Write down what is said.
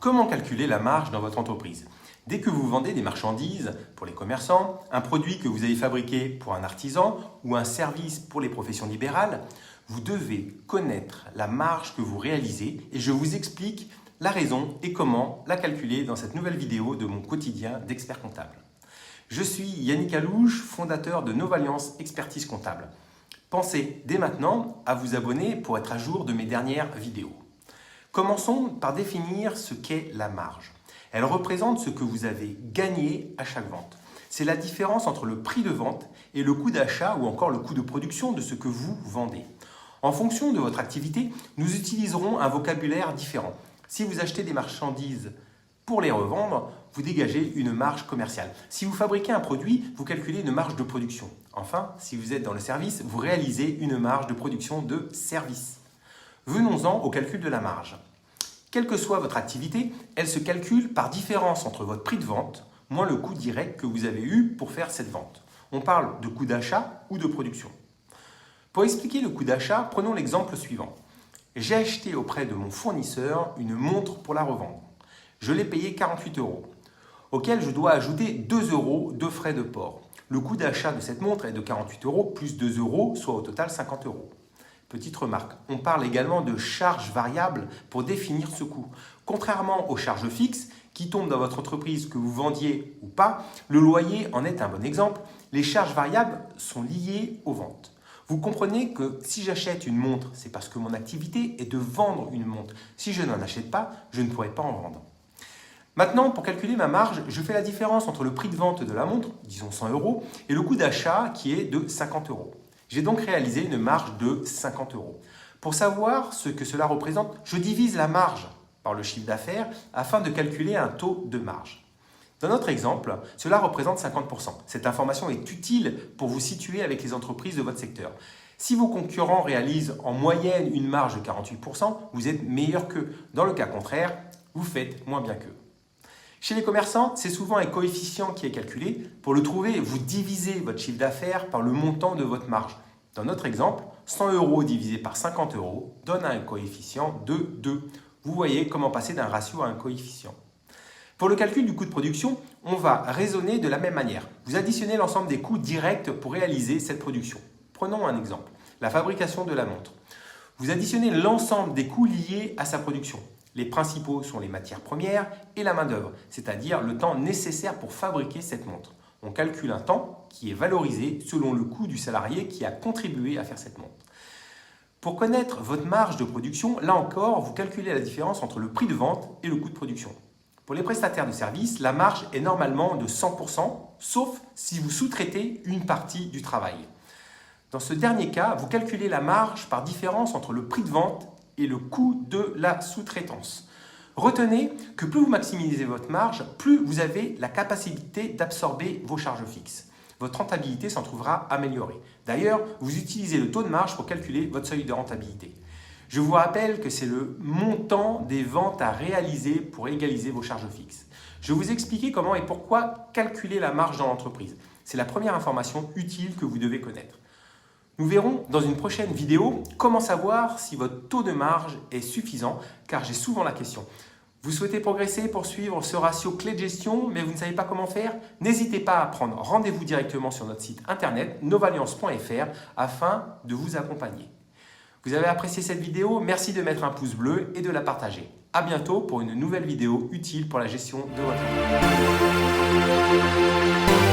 Comment calculer la marge dans votre entreprise? Dès que vous vendez des marchandises pour les commerçants, un produit que vous avez fabriqué pour un artisan ou un service pour les professions libérales, vous devez connaître la marge que vous réalisez et je vous explique la raison et comment la calculer dans cette nouvelle vidéo de mon quotidien d'expert comptable. Je suis Yannick Alouche, fondateur de Novalliance Expertise Comptable. Pensez dès maintenant à vous abonner pour être à jour de mes dernières vidéos. Commençons par définir ce qu'est la marge. Elle représente ce que vous avez gagné à chaque vente. C'est la différence entre le prix de vente et le coût d'achat ou encore le coût de production de ce que vous vendez. En fonction de votre activité, nous utiliserons un vocabulaire différent. Si vous achetez des marchandises pour les revendre, vous dégagez une marge commerciale. Si vous fabriquez un produit, vous calculez une marge de production. Enfin, si vous êtes dans le service, vous réalisez une marge de production de service. Venons-en au calcul de la marge. Quelle que soit votre activité, elle se calcule par différence entre votre prix de vente moins le coût direct que vous avez eu pour faire cette vente. On parle de coût d'achat ou de production. Pour expliquer le coût d'achat, prenons l'exemple suivant. J'ai acheté auprès de mon fournisseur une montre pour la revendre. Je l'ai payée 48 €, auquel je dois ajouter 2 € de frais de port. Le coût d'achat de cette montre est de 48 € plus 2 €, soit au total 50 €. Petite remarque, on parle également de charges variables pour définir ce coût. Contrairement aux charges fixes qui tombent dans votre entreprise, que vous vendiez ou pas, le loyer en est un bon exemple. Les charges variables sont liées aux ventes. Vous comprenez que si j'achète une montre, c'est parce que mon activité est de vendre une montre. Si je n'en achète pas, je ne pourrai pas en vendre. Maintenant, pour calculer ma marge, je fais la différence entre le prix de vente de la montre, disons 100 €, et le coût d'achat qui est de 50 €. J'ai donc réalisé une marge de 50 €. Pour savoir ce que cela représente, je divise la marge par le chiffre d'affaires afin de calculer un taux de marge. Dans notre exemple, cela représente 50%. Cette information est utile pour vous situer avec les entreprises de votre secteur. Si vos concurrents réalisent en moyenne une marge de 48%, vous êtes meilleur qu'eux. Dans le cas contraire, vous faites moins bien qu'eux. Chez les commerçants, c'est souvent un coefficient qui est calculé. Pour le trouver, vous divisez votre chiffre d'affaires par le montant de votre marge. Dans notre exemple, 100 € divisé par 50 € donne un coefficient de 2. Vous voyez comment passer d'un ratio à un coefficient. Pour le calcul du coût de production, on va raisonner de la même manière. Vous additionnez l'ensemble des coûts directs pour réaliser cette production. Prenons un exemple, la fabrication de la montre. Vous additionnez l'ensemble des coûts liés à sa production. Les principaux sont les matières premières et la main-d'œuvre, c'est-à-dire le temps nécessaire pour fabriquer cette montre. On calcule un temps qui est valorisé selon le coût du salarié qui a contribué à faire cette montre. Pour connaître votre marge de production, là encore, vous calculez la différence entre le prix de vente et le coût de production. Pour les prestataires de services, la marge est normalement de 100%, sauf si vous sous-traitez une partie du travail. Dans ce dernier cas, vous calculez la marge par différence entre le prix de vente et le coût de la sous-traitance. Retenez que plus vous maximisez votre marge, plus vous avez la capacité d'absorber vos charges fixes. Votre rentabilité s'en trouvera améliorée. D'ailleurs, vous utilisez le taux de marge pour calculer votre seuil de rentabilité. Je vous rappelle que c'est le montant des ventes à réaliser pour égaliser vos charges fixes. Je vais vous expliquer comment et pourquoi calculer la marge dans l'entreprise. C'est la première information utile que vous devez connaître. Nous verrons dans une prochaine vidéo comment savoir si votre taux de marge est suffisant, car j'ai souvent la question. Vous souhaitez progresser pour suivre ce ratio clé de gestion, mais vous ne savez pas comment faire? N'hésitez pas à prendre rendez-vous directement sur notre site internet novalliance.fr afin de vous accompagner. Vous avez apprécié cette vidéo? Merci de mettre un pouce bleu et de la partager. À bientôt pour une nouvelle vidéo utile pour la gestion de votre entreprise.